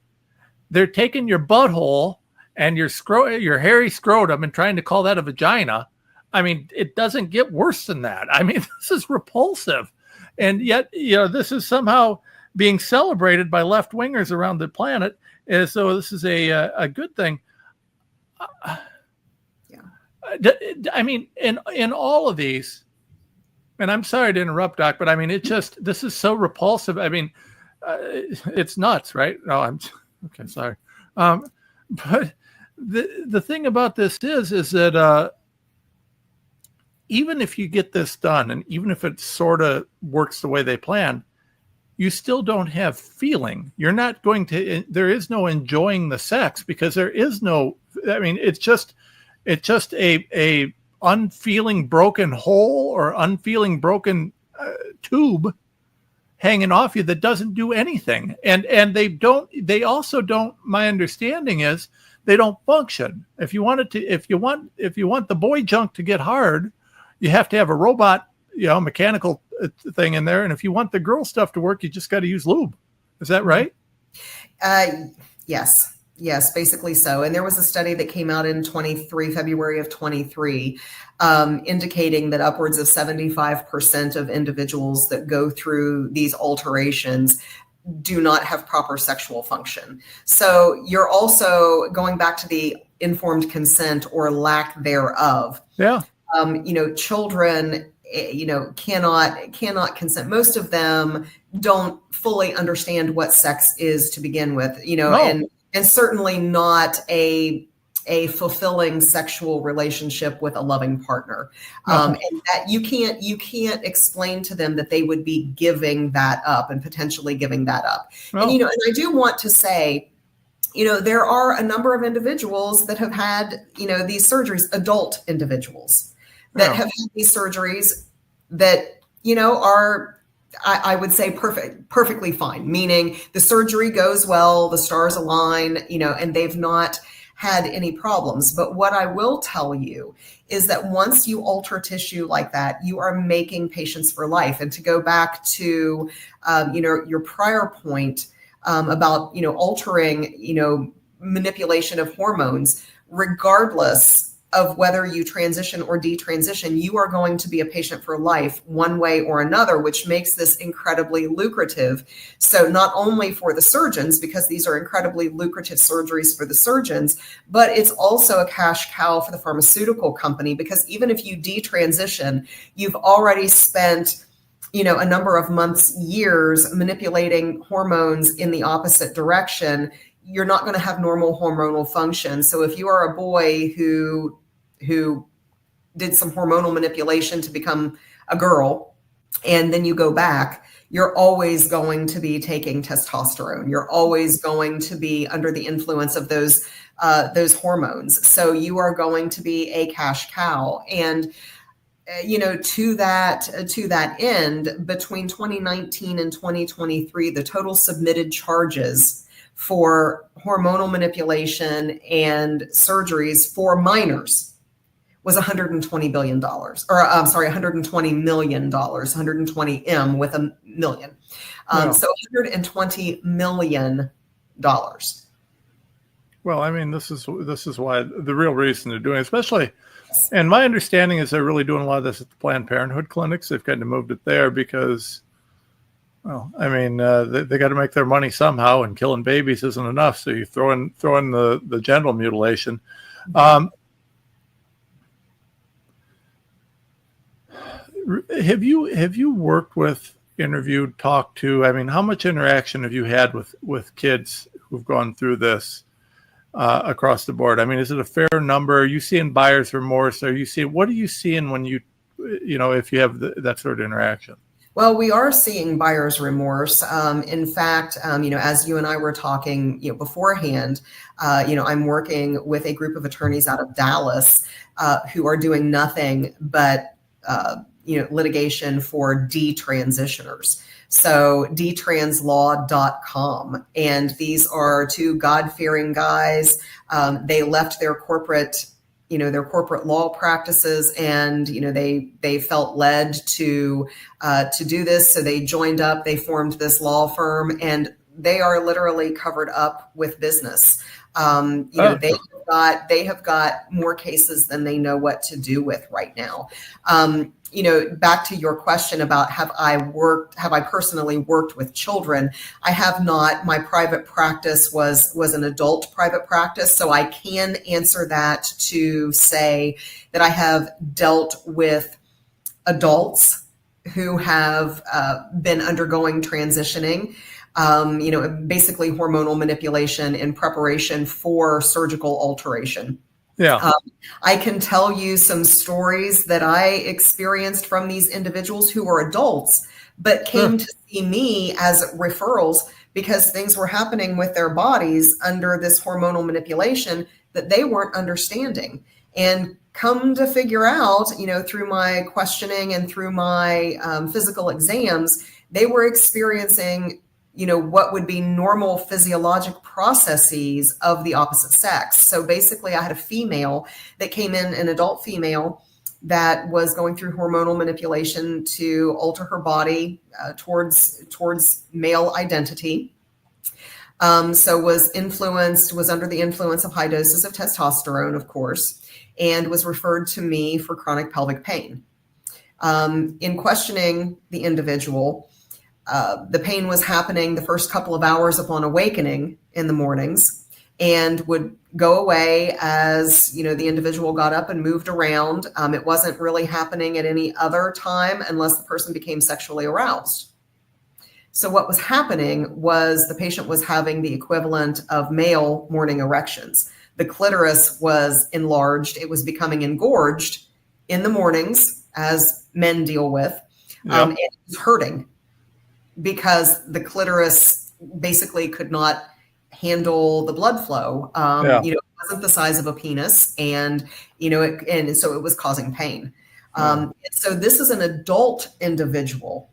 They're taking your butthole and your hairy scrotum and trying to call that a vagina. I mean, it doesn't get worse than that. I mean, this is repulsive. And yet, this is somehow being celebrated by left wingers around the planet as though this is a good thing. I mean, in all of these, and I'm sorry to interrupt, Doc, but I mean, this is so repulsive. I mean, it's nuts, right? No, I'm okay. Sorry. But the thing about this is that even if you get this done, and even if it sort of works the way they plan, you still don't have feeling. You're not going to. There is no enjoying the sex because there is no. I mean, it's just a unfeeling broken hole or unfeeling broken tube hanging off you that doesn't do anything. And they also don't, my understanding is they don't function. If you want the boy junk to get hard, you have to have a robot, mechanical thing in there. And if you want the girl stuff to work, you just got to use lube. Is that right? Yes, basically so. And there was a study that came out in February of 23, indicating that upwards of 75% of individuals that go through these alterations do not have proper sexual function. So you're also going back to the informed consent or lack thereof. Yeah. Children, cannot consent. Most of them don't fully understand what sex is to begin with, No. and certainly not a fulfilling sexual relationship with a loving partner. And that you can't explain to them that they would be giving that up and potentially giving that up. No. And, and I do want to say, there are a number of individuals that have had, these surgeries, adult individuals that have had these surgeries that, are, I would say perfectly fine, meaning the surgery goes well, the stars align, and they've not had any problems. But what I will tell you is that once you alter tissue like that, you are making patients for life. And to go back to, your prior point about, altering, manipulation of hormones, regardless of whether you transition or detransition, you are going to be a patient for life one way or another, which makes this incredibly lucrative. So not only for the surgeons, because these are incredibly lucrative surgeries for the surgeons, but it's also a cash cow for the pharmaceutical company, because even if you detransition, you've already spent a number of months, years manipulating hormones in the opposite direction. You're not going to have normal hormonal function. So if you are a boy who did some hormonal manipulation to become a girl, and then you go back, you're always going to be taking testosterone. You're always going to be under the influence of those hormones. So you are going to be a cash cow. And to that end, between 2019 and 2023, the total submitted charges for hormonal manipulation and surgeries for minors was $120 billion, $120 million, 120 M with a million. So $120 million. Well, I mean, this is why the real reason they're doing it, especially, and my understanding is they're really doing a lot of this at the Planned Parenthood clinics. They've kind of moved it there because, well, I mean, they got to make their money somehow, and killing babies isn't enough. So you throw in the genital mutilation. Have you worked with, interviewed, talked to? I mean, how much interaction have you had with kids who've gone through this across the board? I mean, is it a fair number? Are you seeing buyer's remorse? What are you seeing when if you have that sort of interaction? Well, we are seeing buyer's remorse. In fact, as you and I were talking, beforehand, I'm working with a group of attorneys out of Dallas who are doing nothing but, litigation for detransitioners. So dtranslaw.com. And these are two God-fearing guys. They left their corporate law practices, and they felt led to do this. So they joined up. They formed this law firm, and they are literally covered up with business. They have got more cases than they know what to do with right now. back to your question about have I personally worked with children? I have not. My private practice was an adult private practice, so I can answer that to say that I have dealt with adults who have been undergoing transitioning, basically hormonal manipulation in preparation for surgical alteration. Yeah. I can tell you some stories that I experienced from these individuals who were adults, but came to see me as referrals because things were happening with their bodies under this hormonal manipulation that they weren't understanding. And come to figure out, through my questioning and through my physical exams, they were experiencing what would be normal physiologic processes of the opposite sex. So basically I had a female that came in, an adult female that was going through hormonal manipulation to alter her body towards male identity. So was under the influence of high doses of testosterone, of course, and was referred to me for chronic pelvic pain. In questioning the individual, the pain was happening the first couple of hours upon awakening in the mornings and would go away as, the individual got up and moved around. It wasn't really happening at any other time unless the person became sexually aroused. So what was happening was the patient was having the equivalent of male morning erections. The clitoris was enlarged. It was becoming engorged in the mornings, as men deal with, and it was hurting, because the clitoris basically could not handle the blood flow. It wasn't the size of a penis, and so it was causing pain. So this is an adult individual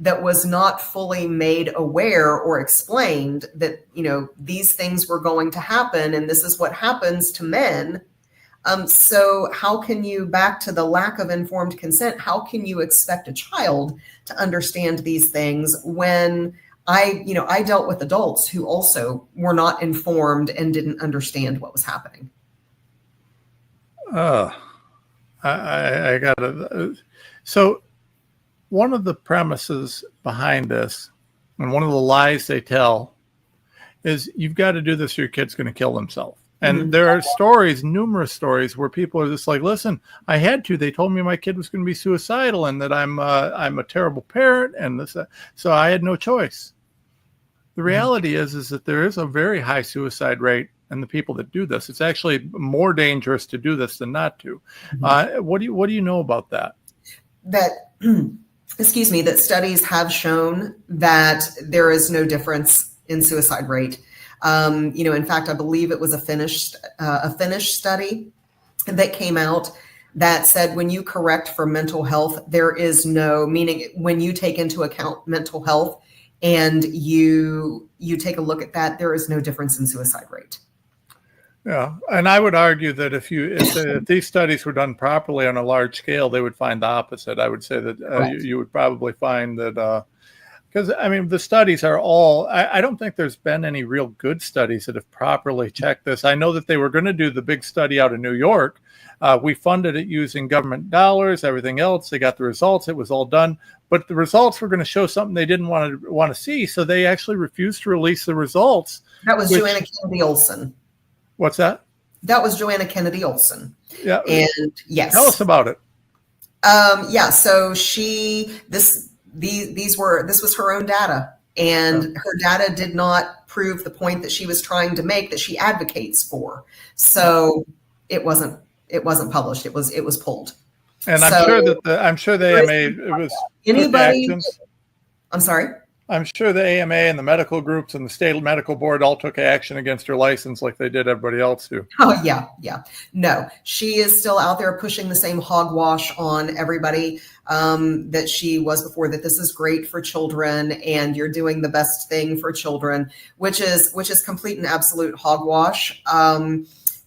that was not fully made aware or explained that these things were going to happen, and this is what happens to men. So how can you, back to the lack of informed consent, how can you expect a child to understand these things when I dealt with adults who also were not informed and didn't understand what was happening? I got it. So one of the premises behind this, and one of the lies they tell, is you've got to do this or your kid's going to kill himself. And there are stories, numerous stories, where people are just like, listen, I had to. They told me my kid was going to be suicidal and that I'm a terrible parent, and this, so I had no choice. The reality is that there is a very high suicide rate in the people that do this. It's actually more dangerous to do this than not to. What do you know about that? That studies have shown that there is no difference in suicide rate. In fact, I believe it was a Finnish study that came out that said when you correct for mental health, there is no, meaning when you take into account mental health and you take a look at that, there is no difference in suicide rate. Yeah, and I would argue that if these studies were done properly on a large scale, they would find the opposite. I would say that you would probably find that. Because, the studies are all, I don't think there's been any real good studies that have properly checked this. I know that they were going to do the big study out of New York. We funded it using government dollars, everything else. They got the results. It was all done. But the results were going to show something they didn't want to see. So they actually refused to release the results. That was Joanna Kennedy Olson. What's that? That was Joanna Kennedy Olson. Yeah. And yes. Tell us about it. So this was her own data, and her data did not prove the point that she was trying to make, that she advocates for. So it wasn't published. It was pulled. And I'm sure the AMA, it was anybody. I'm sorry. I'm sure the AMA and the medical groups and the state medical board all took action against her license like they did everybody else do. Oh, yeah. No, she is still out there pushing the same hogwash on everybody that she was before, that this is great for children and you're doing the best thing for children, which is complete and absolute hogwash.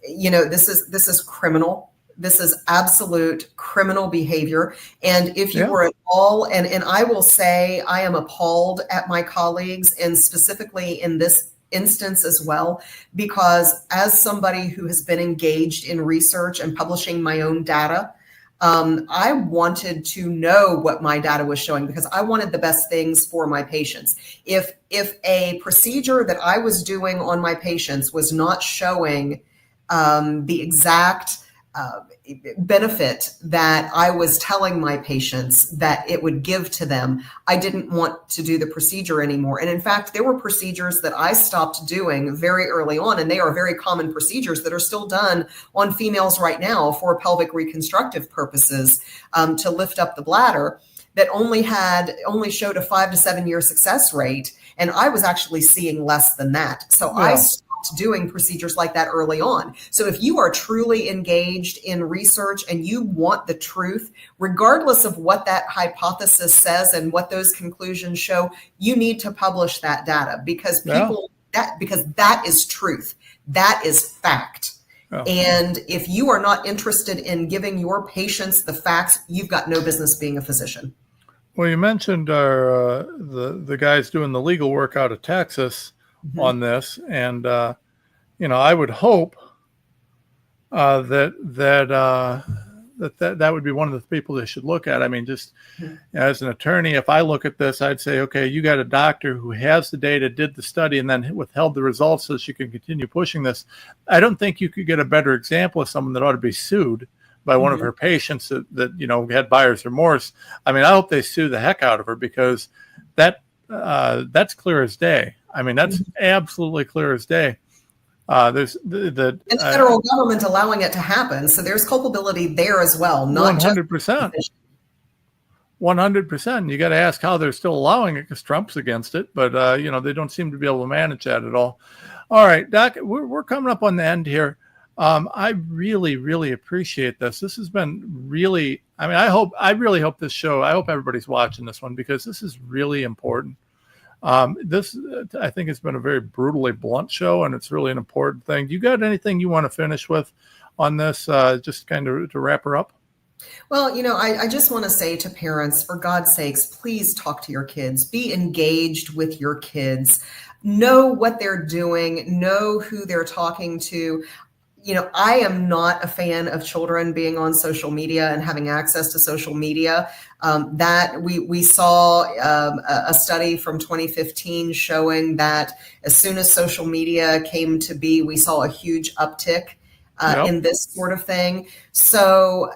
This is criminal. This is absolute criminal behavior. And if you were at all, and I will say I am appalled at my colleagues, and specifically in this instance as well, because as somebody who has been engaged in research and publishing my own data, I wanted to know what my data was showing because I wanted the best things for my patients. If a procedure that I was doing on my patients was not showing the exact benefit that I was telling my patients that it would give to them, I didn't want to do the procedure anymore. And in fact, there were procedures that I stopped doing very early on, and they are very common procedures that are still done on females right now for pelvic reconstructive purposes, to lift up the bladder, that only showed a 5 to 7 year success rate. And I was actually seeing less than that. So I stopped doing procedures like that early on. So if you are truly engaged in research and you want the truth, regardless of what that hypothesis says and what those conclusions show, you need to publish that data because that is truth. That is fact. Oh. And if you are not interested in giving your patients the facts, you've got no business being a physician. Well, you mentioned the guys doing the legal work out of Texas on this, and I would hope that would be one of the people they should look at. I mean, just as an attorney, if I look at this, I'd say, okay, you got a doctor who has the data, did the study, and then withheld the results so she can continue pushing this. I don't think you could get a better example of someone that ought to be sued by one of her patients that had buyer's remorse. I mean, I hope they sue the heck out of her because that's clear as day. I mean, that's absolutely clear as day. There's the federal government allowing it to happen, so there's culpability there as well. Not 100%. 100%. You got to ask how they're still allowing it because Trump's against it, but they don't seem to be able to manage that at all. All right, Doc, we're coming up on the end here. I really, really appreciate this. This has been really, I really hope this show, I hope everybody's watching this one because this is really important. This, I think it's been a very brutally blunt show and it's really an important thing. Do you got anything you want to finish with on this, just kind of to wrap her up? Well, I just want to say to parents, for God's sakes, please talk to your kids, be engaged with your kids, know what they're doing, know who they're talking to. I am not a fan of children being on social media and having access to social media. That we saw a study from 2015 showing that as soon as social media came to be, we saw a huge uptick in this sort of thing. So,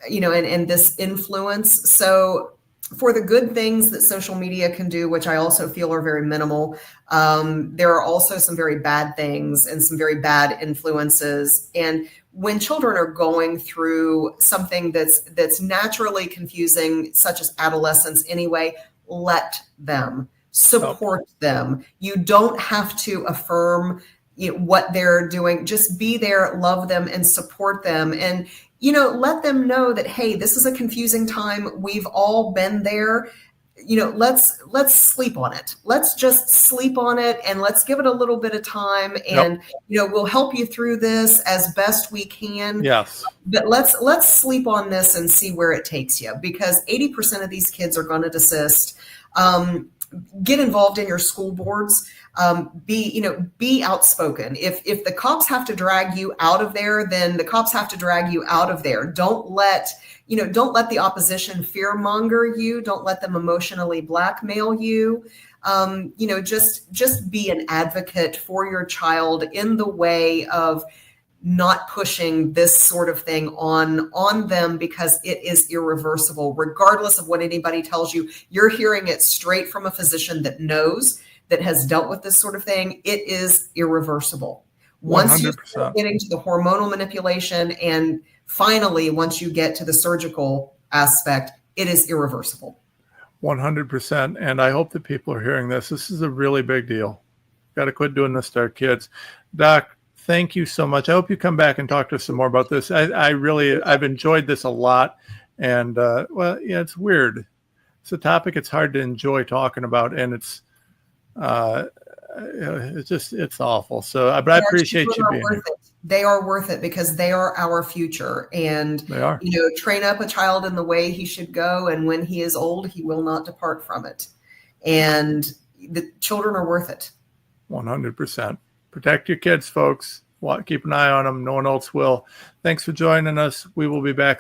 and this influence. So for the good things that social media can do, which I also feel are very minimal, there are also some very bad things and some very bad influences. And when children are going through something that's naturally confusing, such as adolescence anyway, let them, support them. You don't have to affirm what they're doing. Just be there, love them, and support them. And let them know that, hey, this is a confusing time. We've all been there. Let's sleep on it. Let's just sleep on it and let's give it a little bit of time. And, we'll help you through this as best we can. Yes. But let's sleep on this and see where it takes you, because 80% of these kids are going to desist. Get involved in your school boards. Be outspoken. If the cops have to drag you out of there, then the cops have to drag you out of there. Don't let the opposition fearmonger you. Don't let them emotionally blackmail you. Just be an advocate for your child in the way of not pushing this sort of thing on them, because it is irreversible. Regardless of what anybody tells you, you're hearing it straight from a physician that knows, that has dealt with this sort of thing. It is irreversible. Once 100%. You start getting to the hormonal manipulation, and finally, once you get to the surgical aspect, it is irreversible. 100%. And I hope that people are hearing this. This is a really big deal. Got to quit doing this to our kids. Doc, thank you so much. I hope you come back and talk to us some more about this. I've enjoyed this a lot. And it's weird. It's a topic it's hard to enjoy talking about, and it's awful. So, but I appreciate you being here. They are worth it because they are our future. And, they are. Train up a child in the way he should go. And when he is old, he will not depart from it. And the children are worth it. 100%. Protect your kids, folks. Keep an eye on them. No one else will. Thanks for joining us. We will be back